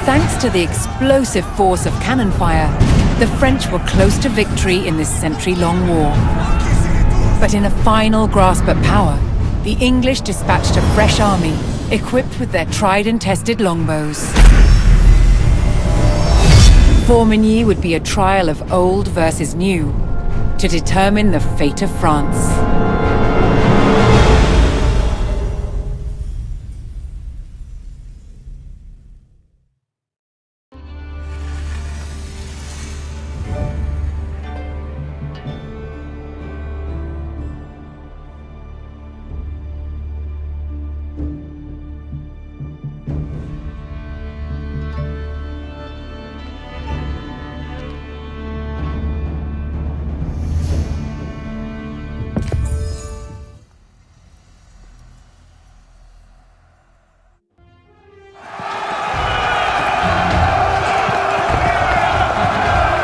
Thanks to the explosive force of cannon fire, the French were close to victory in this century-long war. But in a final grasp at power, the English dispatched a fresh army, equipped with their tried and tested longbows. Formigny would be a trial of old versus new, to determine the fate of France.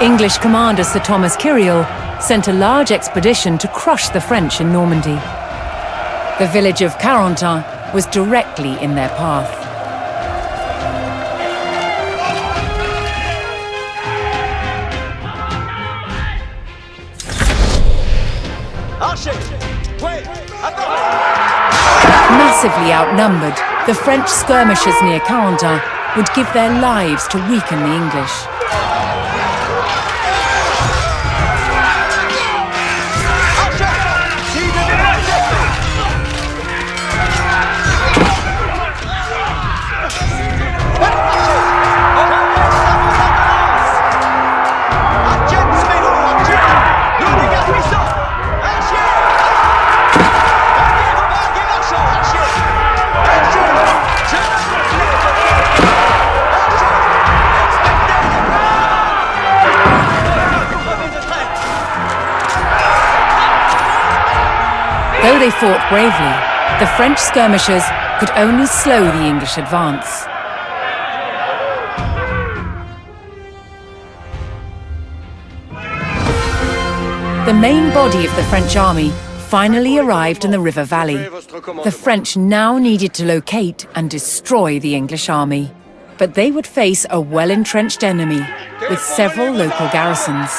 English commander Sir Thomas Kyriel sent a large expedition to crush the French in Normandy. The village of Carentan was directly in their path. Massively outnumbered, the French skirmishers near Carentan would give their lives to weaken the English. Though they fought bravely, the French skirmishers could only slow the English advance. The main body of the French army finally arrived in the river valley. The French now needed to locate and destroy the English army. But they would face a well-entrenched enemy with several local garrisons.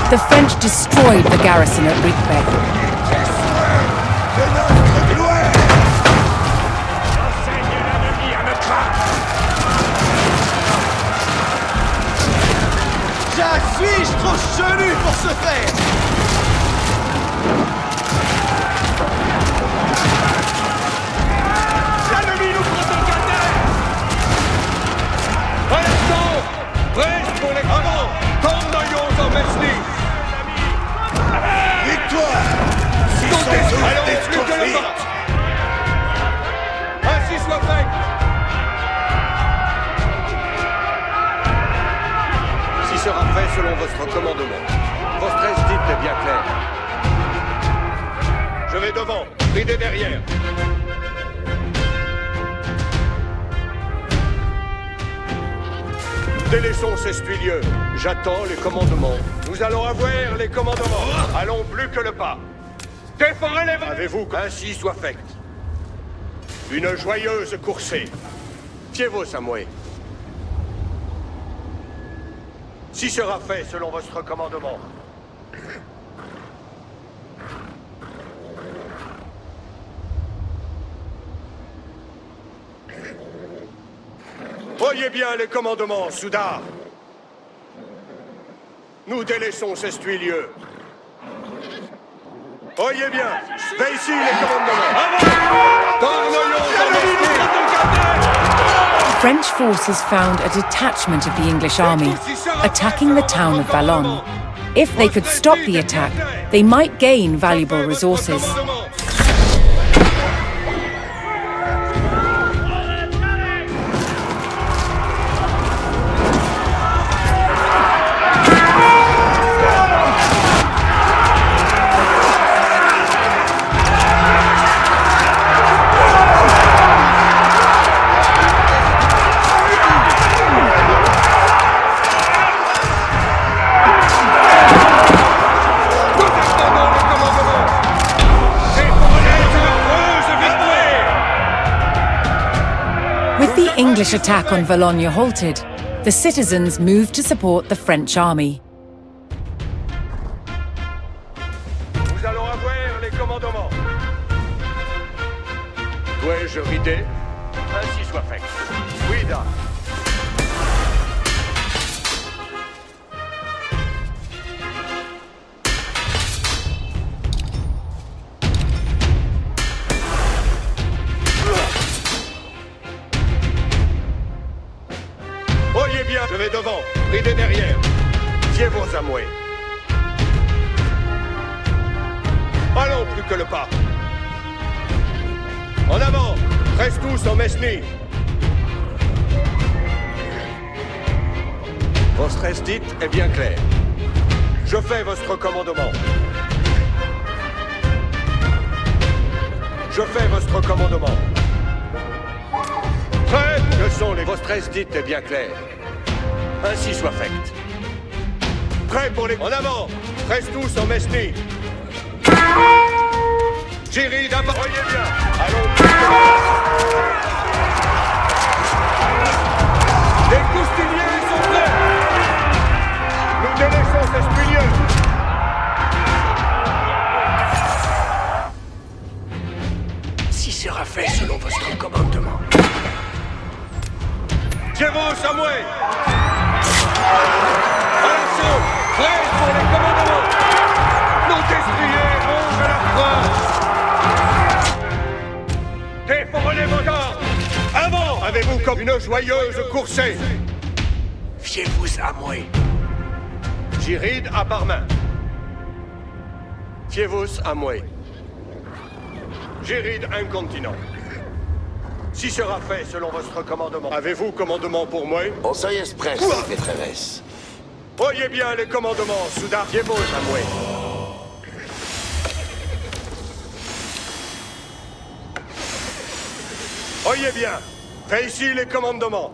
The French destroyed the garrison at Ricbec. Suis-je trop chenu pour ce faire? L'ennemi nous prend en carnet! Restons! Prêts pour les gravants! Tornoyons en Mesny! Victoire! Si son allons plus que le vent! Ainsi soit fait! Si sera fait selon votre commandement. Votre esdite est bien clair. Je vais devant, ridez derrière. Délaissons ces spuilieux. J'attends les commandements. Nous allons avoir les commandements. Allons plus que le pas. Déforez les vents. Avez-vous ainsi soit fait. Une joyeuse coursée. Fiez-vous, Samoué. Si sera fait selon votre commandement. Voyez bien les commandements, Soudard. Nous délaissons ces lieux. Voyez bien, faites ici les commandements. French forces found a detachment of the English army attacking the town of Vallon. If they could stop the attack, they might gain valuable resources. English attack on Valognes halted, the citizens moved to support the French army. Nous allons avoir les commandements. Dois-je rider? Ainsi soit fait. Oui, da. Voyez bien, je vais devant, ridez derrière. Fiez-vous à moi. Allons plus que le pas. En avant, reste tous en Mesnie. Votre esdite est bien clair. Je fais votre commandement. Je fais votre commandement. Prêt? Que sont les votre esdite est bien clair. Ainsi soit fait. Prêt pour les... En avant, reste tous en Mesnie. Géry d'abord. Voyez bien. Allons. Les coustiniers sont prêts. Nous délaissons ces spolieux. Si sera fait selon votre commandement. GeForce à moi. À l'assaut. Prêt pour les commandements. Nos destriers rongent la France. Déformez vos armes. Avant. Avez-vous comme une joyeuse coursée? Fiez-vous à moi. J'iride à part main. Fiez-vous à moi. J'iride incontinent. Si sera fait selon votre commandement. Avez-vous commandement pour moi? On soy express, maîtresse. Voyez bien les commandements, Soudard. Fiez-vous à moi. Voyez bien. Faites ici les commandements.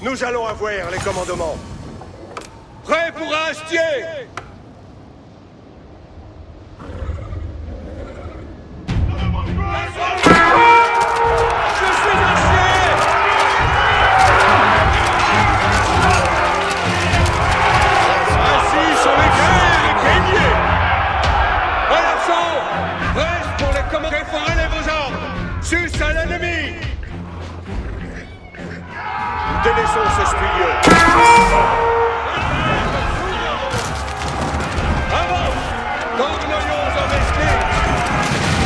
Nous allons avoir les commandements. Prêt pour Astier? Délaissons ces spolieux. Avant! Tournons en Mesnie.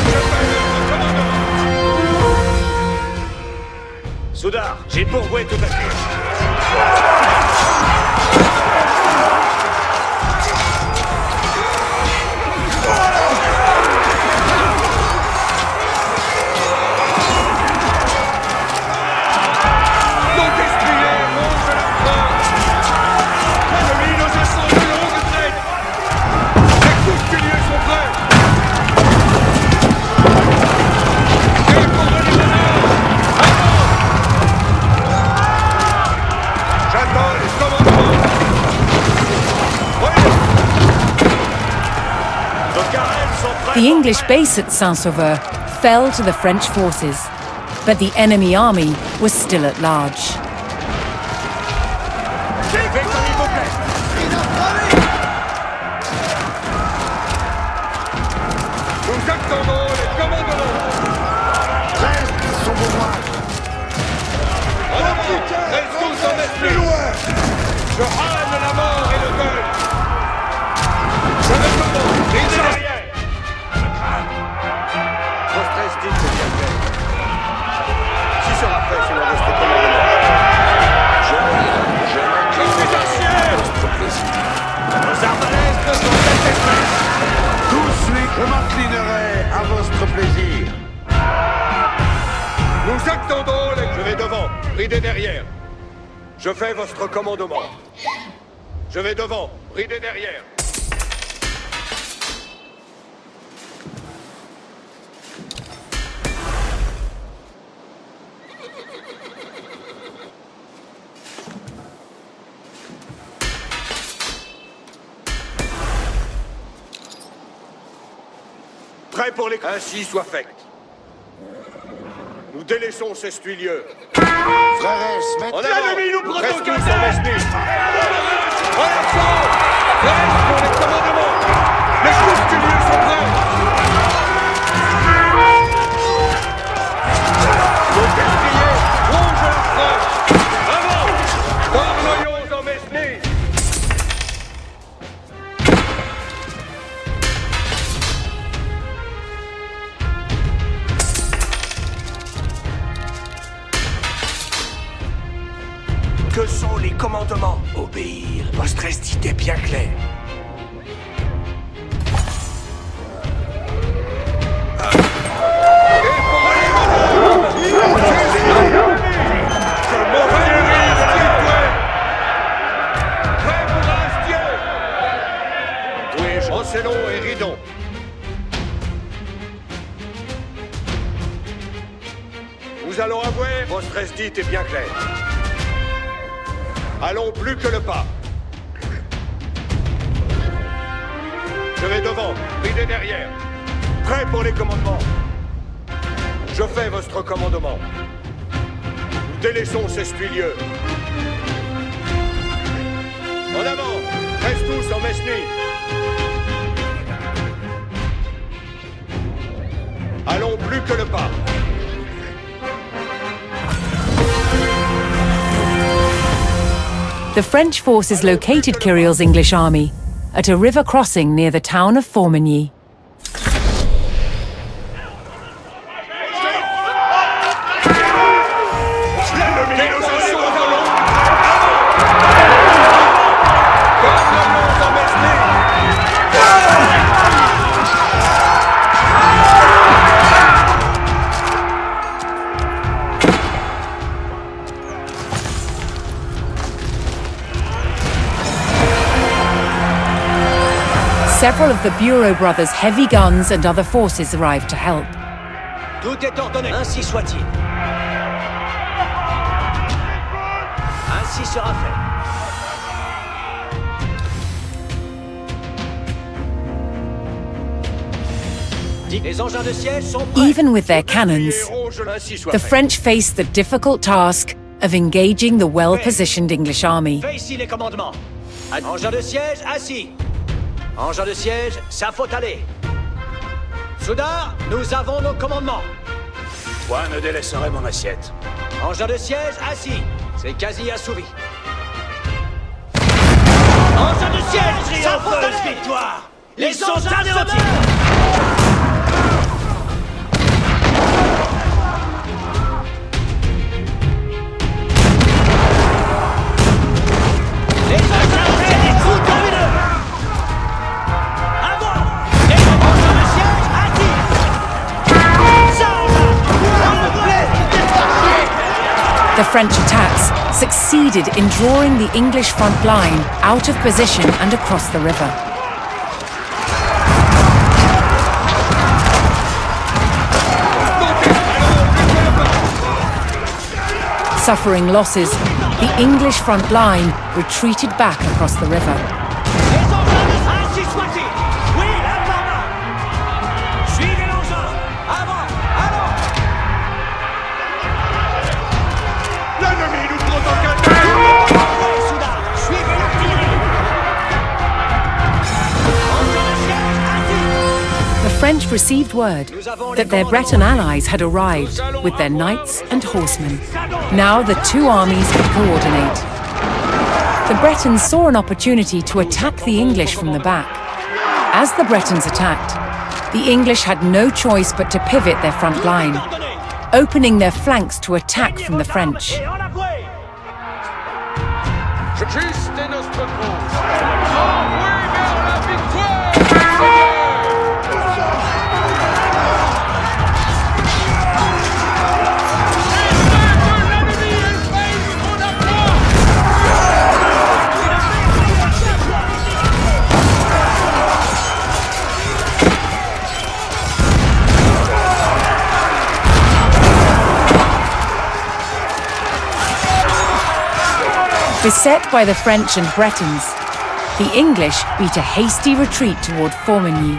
Je fais notre commandement. Soudard, j'ai pourvoué tout à fait. The English base at Saint-Sauveur fell to the French forces, but the enemy army was still at large. Nous Nous attendons les commandements. Reste son pouvoir. En avant, reste tous en esprit. Je râle la mort et le deuil. Je me commande, brisez derrière. Votre instinct est bien fait. Si sera fait selon votre commandement. Je suis ancien. Votre plaisir. Nos arbalètes ne sont pas exprès. Tout suite, je m'inclinerai à votre plaisir. Nous attendons les... Je vais devant, bridez derrière. Je fais votre commandement. Je vais devant, bridez derrière. Prêt pour les... Ainsi soit fait. Nous délaissons ces stuilieux. Fréresse, mettez... L'ennemi nous prend au cadet. En action. Reste pour les commandements. Les troupes stuilieux sont prêts. Nos destriers rongent la frappe. Avant. Cornoyons en Mesnie. Que sont les commandements? Obéir. Votre instinct est bien clair. Chancelons et ridons. Nous allons avouer, votre instinct est bien clair. Allons plus que le pas. Je vais devant, bridez derrière. Prêt pour les commandements. Je fais votre commandement. Nous délaissons ces stuilieux. En avant, reste tous en Mesnie. Allons plus que le pas. The French forces located Kyriel's English army at a river crossing near the town of Formigny. Several of the Bureau brothers' heavy guns and other forces arrived to help. Tout est ordonné. Ainsi soit-il. Ainsi sera fait. Les engins de siège sont prêts. Even with their cannons, the French faced the difficult task of engaging the well-positioned English army. Fais ici les commandements. Engins de siège, assis. Engins de siège, ça faut aller. Soudain, nous avons nos commandements. Point ne délaisserai mon assiette. Engins de siège, assis. C'est quasi assouvi. Engins de siège, ça faut aller. Victoire. Les engins de tir. The French attacks succeeded in drawing the English front line out of position and across the river. Suffering losses, the English front line retreated back across the river. The French received word that their Breton allies had arrived with their knights and horsemen. Now the two armies could coordinate. The Bretons saw an opportunity to attack the English from the back. As the Bretons attacked, the English had no choice but to pivot their front line, opening their flanks to attack from the French. Beset by the French and Bretons, the English beat a hasty retreat toward Formigny.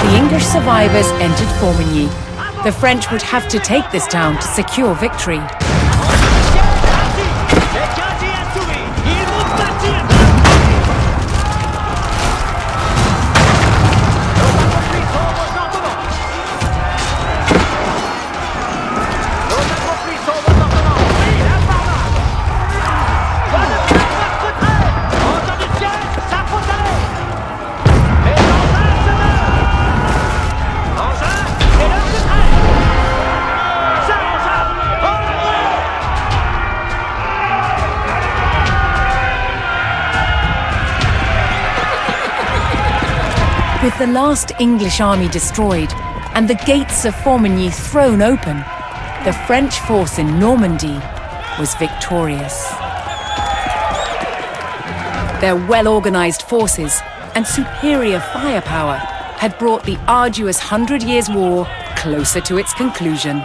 The English survivors entered Formigny. The French would have to take this town to secure victory. With the last English army destroyed and the gates of Formigny thrown open, the French force in Normandy was victorious. Their well-organized forces and superior firepower had brought the arduous 100 Years' War closer to its conclusion.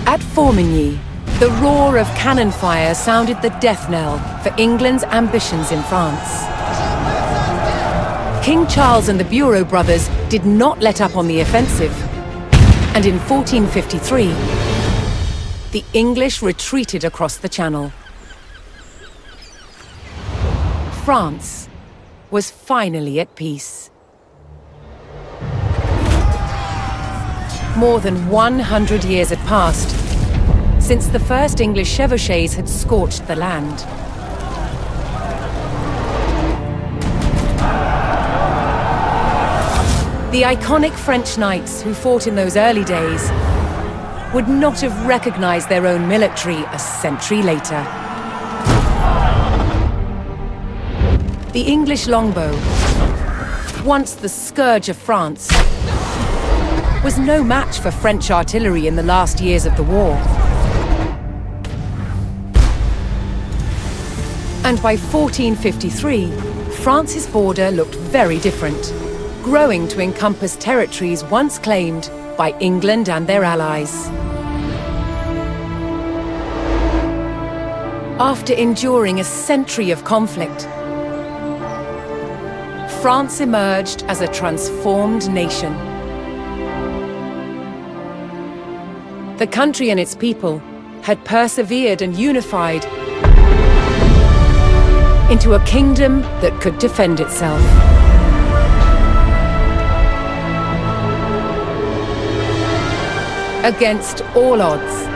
At Formigny, the roar of cannon fire sounded the death knell for England's ambitions in France. King Charles and the Bureau brothers did not let up on the offensive, and in 1453, the English retreated across the Channel. France was finally at peace. More than 100 years had passed since the first English chevauchés had scorched the land. The iconic French knights who fought in those early days would not have recognized their own military a century later. The English longbow, once the scourge of France, was no match for French artillery in the last years of the war. And by 1453, France's border looked very different, growing to encompass territories once claimed by England and their allies. After enduring a century of conflict, France emerged as a transformed nation. The country and its people had persevered and unified into a kingdom that could defend itself. Against all odds,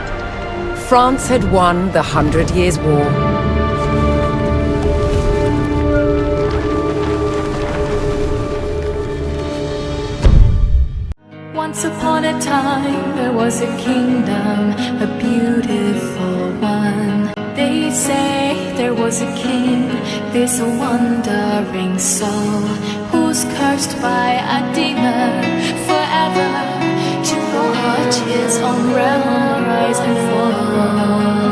France had won the 100 Years' War. Once upon a time, there was a kingdom, a beautiful one. They say there was a king, this wandering soul, who's cursed by a demon forever to watch his own realm rise and fall.